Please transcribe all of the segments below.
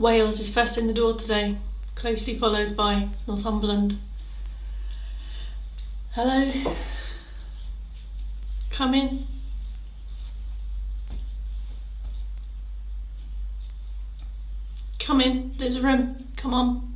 Wales is first in the door today, closely followed by Northumberland. Hello? Come in. Come in, there's a room, come on.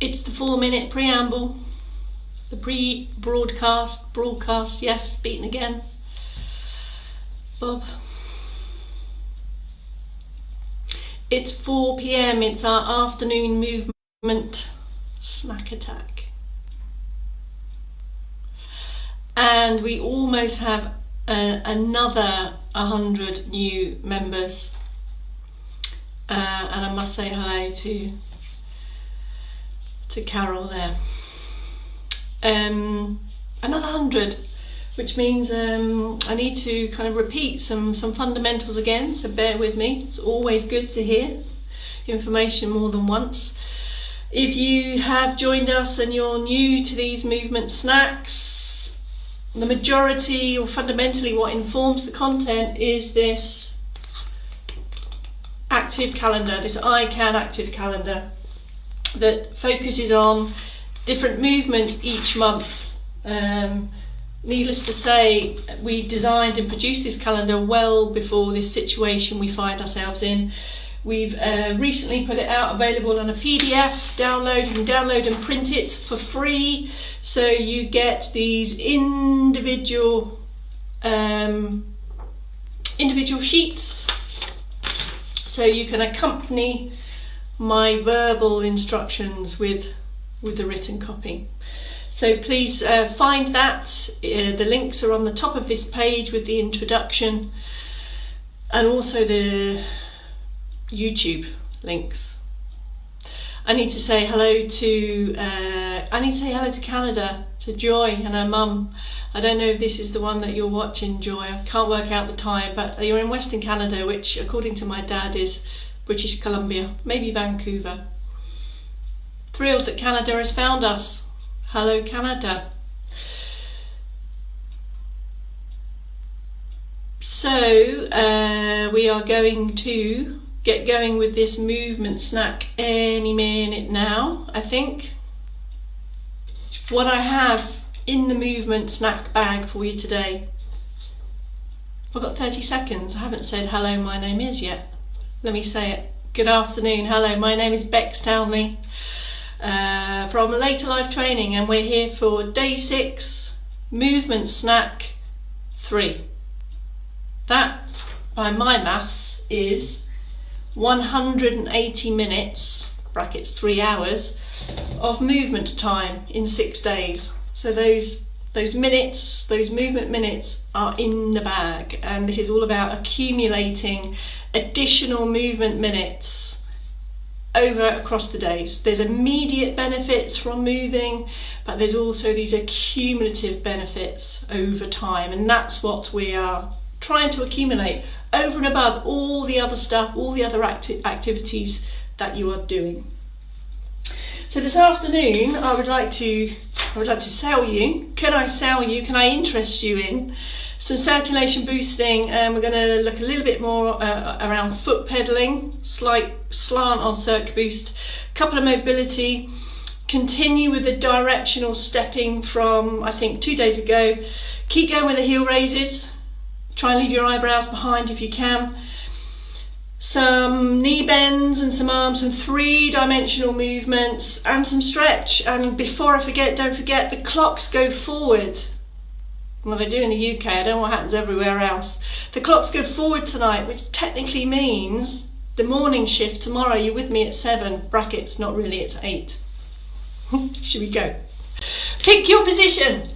It's the 4-minute preamble, the broadcast, yes, beaten again. Bob. It's 4 p.m, it's our afternoon movement snack attack. And we almost have another 100 new members. And I must say hello to Carol there. Another 100, which means I need to kind of repeat some fundamentals again, so bear with me. It's always good to hear information more than once. If you have joined us and you're new to these movement snacks, the majority or fundamentally what informs the content is this active calendar, this ICAN active calendar that focuses on different movements each month. Needless to say, we designed and produced this calendar well before this situation we find ourselves in. We've recently put it out available on a PDF download. You can download and print it for free, so you get these individual sheets, so you can accompany my verbal instructions with the written copy. So please find that. The links are on the top of this page with the introduction and also the YouTube links. I need to say hello to Canada, to Joy and her mum. I don't know if this is the one that you're watching, Joy. I can't work out the time, but you're in Western Canada, which according to my dad is British Columbia, maybe Vancouver. Thrilled that Canada has found us. Hello, Canada. So we are going to get going with this movement snack any minute now, I think. What I have in the movement snack bag for you today. I've got 30 seconds. I haven't said hello, my name is yet. Let me say it. Good afternoon. Hello, my name is Bex Townley from Later Life Training, and we're here for day 6, movement snack 3. That, by my maths, is 180 minutes, brackets 3 hours, of movement time in 6 days. So those minutes, those movement minutes are in the bag, and this is all about accumulating additional movement minutes across the days. There's immediate benefits from moving, but there's also these accumulative benefits over time, and that's what we are trying to accumulate over and above all the other stuff, all the other activities that you are doing. So this afternoon I would like to sell you, can I interest you in some circulation boosting, and we're going to look a little bit more around foot pedaling, slight slant on Circ Boost, a couple of mobility, continue with the directional stepping from I think 2 days ago, keep going with the heel raises, try and leave your eyebrows behind if you can, some knee bends and some arms, some 3-dimensional movements and some stretch. And before I forget, don't forget the clocks go forward. Well, they do in the UK, I don't know what happens everywhere else. The clocks go forward tonight, which technically means the morning shift tomorrow, you're with me at 7, brackets, not really, it's 8. Should we go? Pick your position.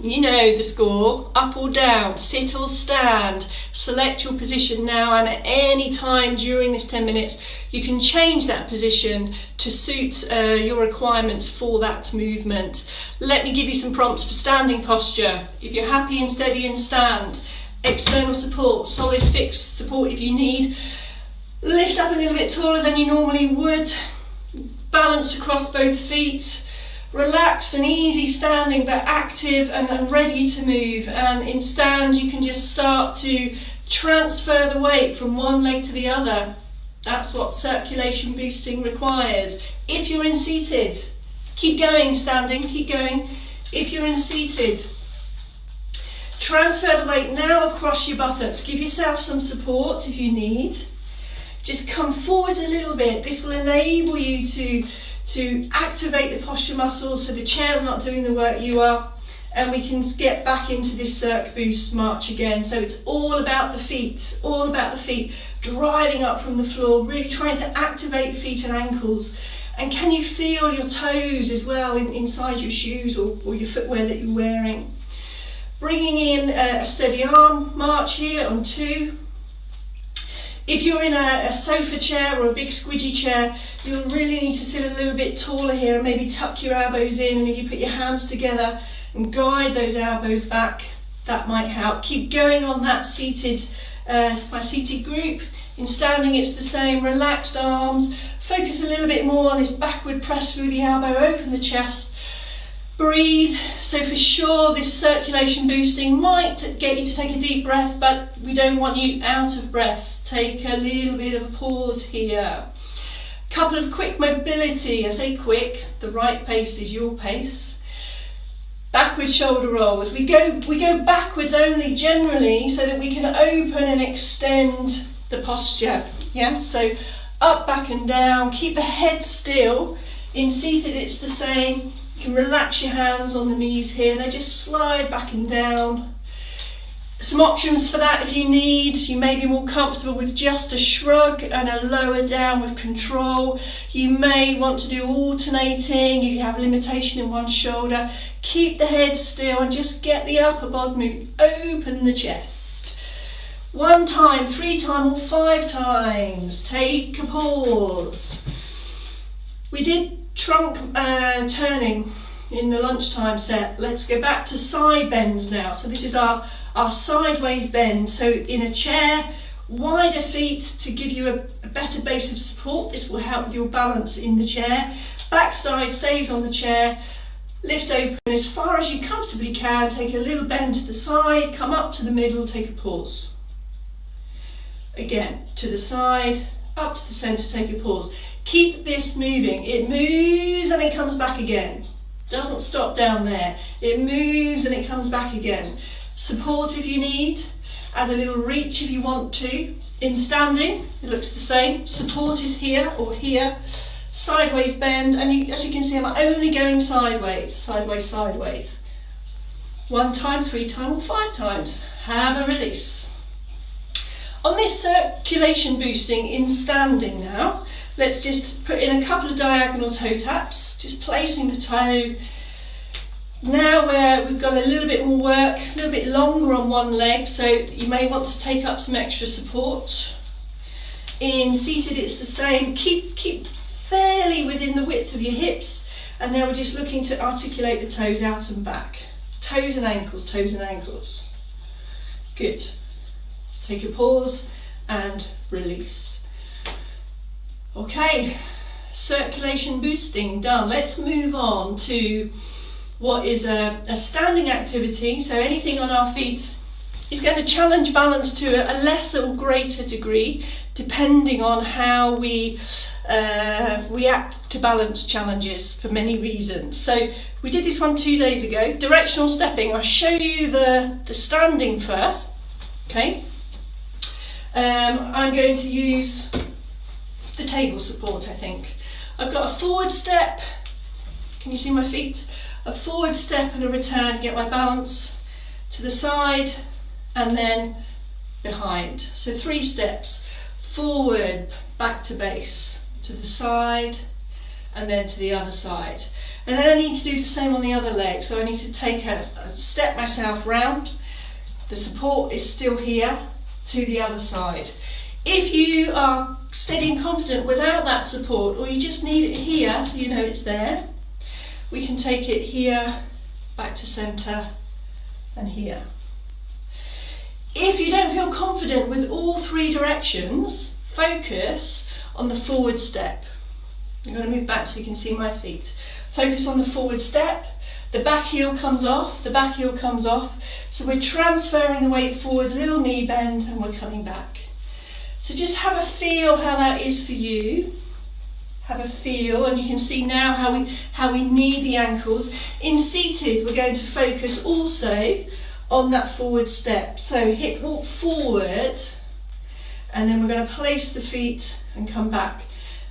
You know the score, up or down, sit or stand. Select your position now, and at any time during this 10 minutes you can change that position to suit your requirements for that movement. Let me give you some prompts for standing posture. If you're happy and steady in stand, external support, solid fixed support if you need. Lift up a little bit taller than you normally would. Balance across both feet. Relax and easy standing, but active and ready to move. And in stand you can just start to transfer the weight from one leg to the other. That's what circulation boosting requires. If you're in seated, keep going, standing, keep going. If you're in seated, transfer the weight now across your buttocks. Give yourself some support if you need. Just come forward a little bit. This will enable you to activate the posture muscles so the chair's not doing the work you are, and we can get back into this circ boost march again. So it's all about the feet, driving up from the floor, really trying to activate feet and ankles. And can you feel your toes as well inside your shoes or your footwear that you're wearing? Bringing in a steady arm march here on 2. If you're in a sofa chair or a big squidgy chair, you'll really need to sit a little bit taller here and maybe tuck your elbows in, and if you put your hands together and guide those elbows back, that might help. Keep going on that seated, my seated group. In standing, it's the same. Relaxed arms. Focus a little bit more on this backward press through the elbow. Open the chest. Breathe. So for sure, this circulation boosting might get you to take a deep breath, but we don't want you out of breath. Take a little bit of a pause here. Couple of quick mobility. I say quick. The right pace is your pace. Backward shoulder rolls. We go backwards only generally so that we can open and extend the posture. Yeah, so up, back and down. Keep the head still. In seated it's the same. You can relax your hands on the knees here. They just slide back and down. Some options for that if you need. You may be more comfortable with just a shrug and a lower down with control. You may want to do alternating if you have limitation in one shoulder. Keep the head still and just get the upper body moving. Open the chest. 1 time, 3 times, or 5 times. Take a pause. We did trunk turning in the lunchtime set. Let's go back to side bends now. So this is our sideways bend. So in a chair, wider feet to give you a better base of support. This will help your balance in the chair. Backside stays on the chair. Lift open as far as you comfortably can. Take a little bend to the side. Come up to the middle. Take a pause. Again, to the side, up to the centre. Take a pause. Keep this moving. It moves and it comes back again. Doesn't stop down there. It moves and it comes back again. Support if you need. Add a little reach if you want to. In standing, it looks the same. Support is here or here. Sideways bend, and as you can see, I'm only going sideways, sideways, sideways. 1 time, 3 times, or 5 times. Have a release. On this circulation boosting in standing now, let's just put in a couple of diagonal toe taps, just placing the toe. Now we've got a little bit more work, a little bit longer on one leg, so you may want to take up some extra support. In seated, it's the same. Keep fairly within the width of your hips, and now we're just looking to articulate the toes out and back. Toes and ankles, toes and ankles. Good. Take a pause and release. Okay, circulation boosting done. Let's move on to what is a standing activity. So anything on our feet is going to challenge balance to a lesser or greater degree, depending on how we react to balance challenges for many reasons. So we did this one 2 days ago, directional stepping. I'll show you the standing first. Okay, I'm going to use the table support. I think I've got a forward step. Can you see my feet? A forward step and a return, get my balance to the side and then behind. So 3 steps, forward, back to base, to the side and then to the other side. And then I need to do the same on the other leg. So I need to take a step myself round. The support is still here to the other side. If you are steady and confident without that support, or you just need it here so you know it's there, we can take it here, back to centre and here. If you don't feel confident with all 3 directions, focus on the forward step. I'm going to move back so you can see my feet. Focus on the forward step. The back heel comes off, the back heel comes off. So we're transferring the weight forwards, a little knee bend, and we're coming back. So just have a feel how that is for you. Have a feel, and you can see now how we knee the ankles. In seated, we're going to focus also on that forward step. So hip walk forward, and then we're going to place the feet and come back.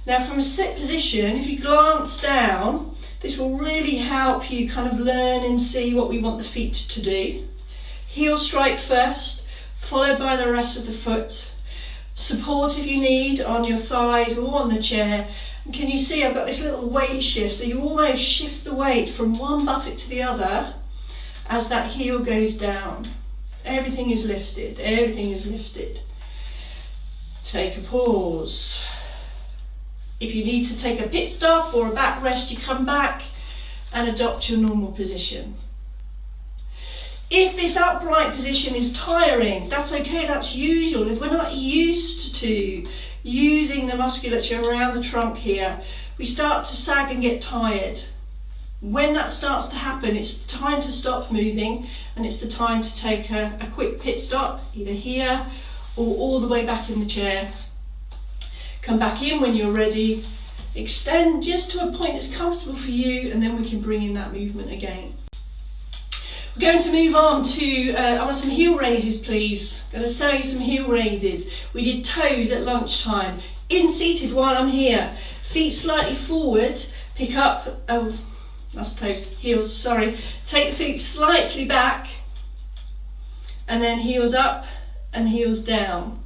Now from a sit position, if you glance down, this will really help you kind of learn and see what we want the feet to do. Heel strike first, followed by the rest of the foot. Support if you need on your thighs or on the chair. And can you see I've got this little weight shift, so you almost shift the weight from one buttock to the other as that heel goes down. Everything is lifted, everything is lifted. Take a pause. If you need to take a pit stop or a back rest, you come back and adopt your normal position. If this upright position is tiring, that's okay, that's usual. If we're not used to using the musculature around the trunk here, we start to sag and get tired. When that starts to happen, it's the time to stop moving, and it's the time to take a quick pit stop, either here or all the way back in the chair. Come back in when you're ready, extend just to a point that's comfortable for you, and then we can bring in that movement again. We're going to move on to, I want some heel raises please. I'm going to show you some heel raises. We did toes at lunchtime. In seated while I'm here, feet slightly forward, pick up, that's toes, heels, sorry. Take the feet slightly back, and then heels up and heels down.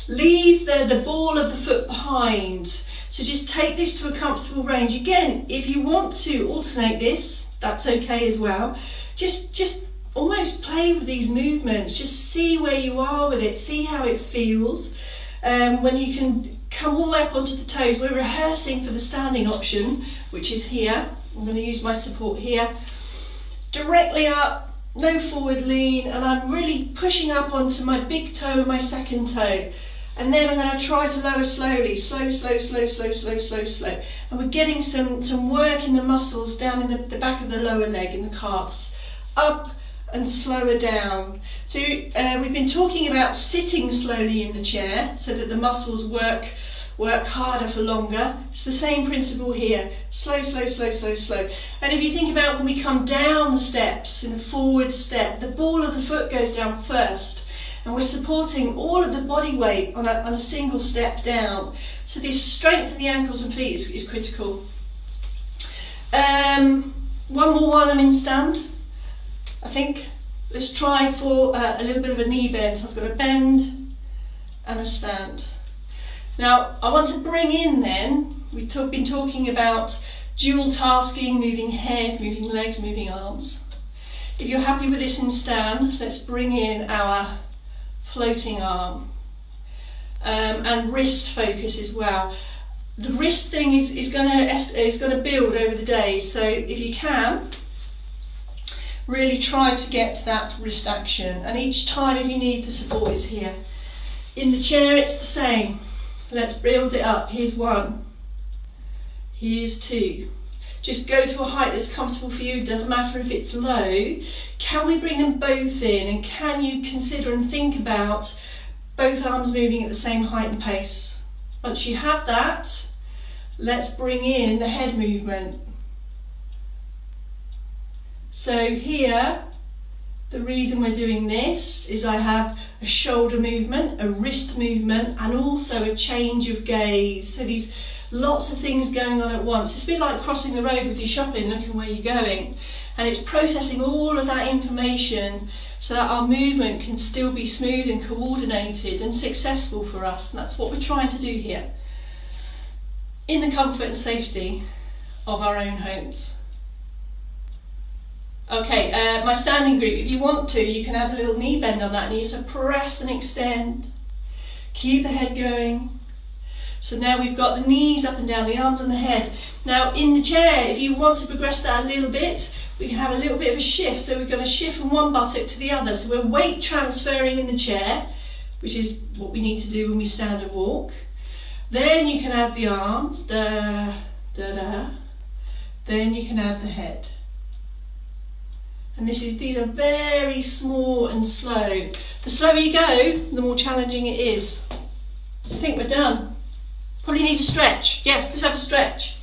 Leave the ball of the foot behind. So just take this to a comfortable range. Again, if you want to alternate this, that's okay as well. Just almost play with these movements. Just see where you are with it. See how it feels. When you can come all the way up onto the toes, we're rehearsing for the standing option, which is here. I'm going to use my support here. Directly up, no forward lean, and I'm really pushing up onto my big toe and my second toe. And then I'm going to try to lower slowly, slow, slow, slow, slow, slow, slow, slow. And we're getting some work in the muscles down in the back of the lower leg, in the calves. Up and slower down. So we've been talking about sitting slowly in the chair so that the muscles work harder for longer. It's the same principle here. Slow, slow, slow, slow, slow. And if you think about when we come down the steps in a forward step, the ball of the foot goes down first. And we're supporting all of the body weight on a single step down. So this strength in the ankles and feet is critical. One more while I'm in stand, I think. Let's try for a little bit of a knee bend. So I've got a bend and a stand. Now I want to bring in then, we've been talking about dual tasking, moving head, moving legs, moving arms. If you're happy with this in stand, let's bring in our floating arm and wrist focus as well. The wrist thing is going to build over the day, so if you can, really try to get that wrist action, and each time if you need, the support is here. In the chair it's the same. Let's build it up. Here's one, here's two. Just go to a height that's comfortable for you. Doesn't matter if it's low. Can we bring them both in, and can you consider and think about both arms moving at the same height and pace? Once you have that, let's bring in the head movement. So here, the reason we're doing this is I have a shoulder movement, a wrist movement, and also a change of gaze. So these lots of things going on at once. It's a bit like crossing the road with your shopping, looking where you're going. And it's processing all of that information so that our movement can still be smooth and coordinated and successful for us. And that's what we're trying to do here, in the comfort and safety of our own homes. Okay, my standing group, if you want to, you can add a little knee bend on that knee. So press and extend. Keep the head going. So now we've got the knees up and down, the arms and the head. Now in the chair, if you want to progress that a little bit, we can have a little bit of a shift. So we're going to shift from one buttock to the other. So we're weight transferring in the chair, which is what we need to do when we stand and walk. Then you can add the arms, da, da, da. Then you can add the head. And these are very small and slow. The slower you go, the more challenging it is. I think we're done. Probably need a stretch. Yes, let's have a stretch.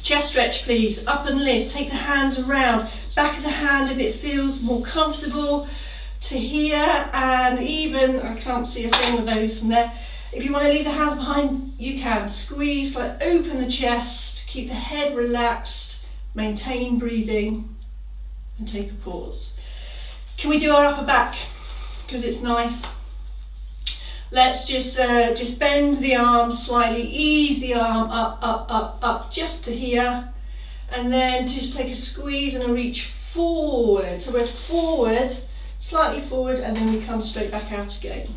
Chest stretch, please. Up and lift. Take the hands around. Back of the hand if it feels more comfortable to here. And even, I can't see a thing with those from there. If you want to leave the hands behind, you can. Squeeze, like open the chest. Keep the head relaxed. Maintain breathing. And take a pause. Can we do our upper back? Because it's nice. Let's just bend the arm slightly, ease the arm up, up, up, up, just to here. And then just take a squeeze and a reach forward. So we're forward, slightly forward, and then we come straight back out again.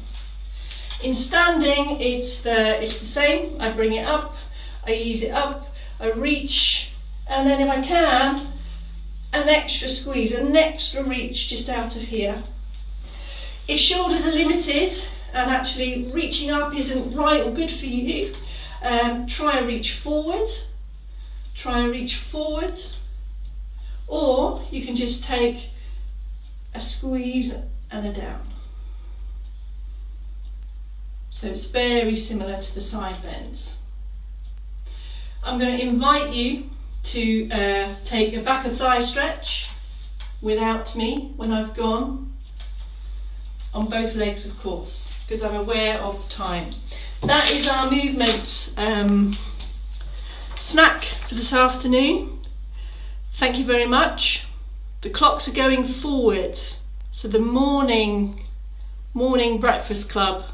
In standing, it's the same. I bring it up, I ease it up, I reach, and then if I can, an extra squeeze, an extra reach just out of here. If shoulders are limited and actually reaching up isn't right or good for you, try a reach forward, or you can just take a squeeze and a down. So it's very similar to the side bends. I'm going to invite you to take a back and thigh stretch without me when I've gone, on both legs of course, because I'm aware of time. That is our movement snack for this afternoon. Thank you very much. The clocks are going forward, so the morning breakfast club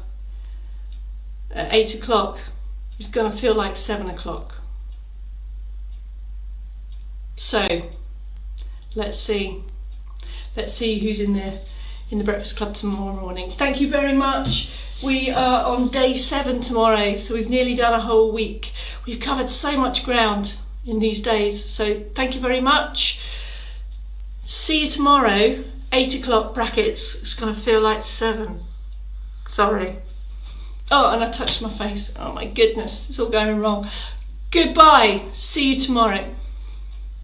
at 8 o'clock is going to feel like 7 o'clock. So let's see who's in the breakfast club tomorrow morning. Thank you very much. We are on day 7 tomorrow, so we've nearly done a whole week. We've covered so much ground in these days, so thank you very much. See you tomorrow, 8 o'clock brackets. It's going to feel like 7. Sorry. Oh, and I touched my face. Oh my goodness, it's all going wrong. Goodbye. See you tomorrow.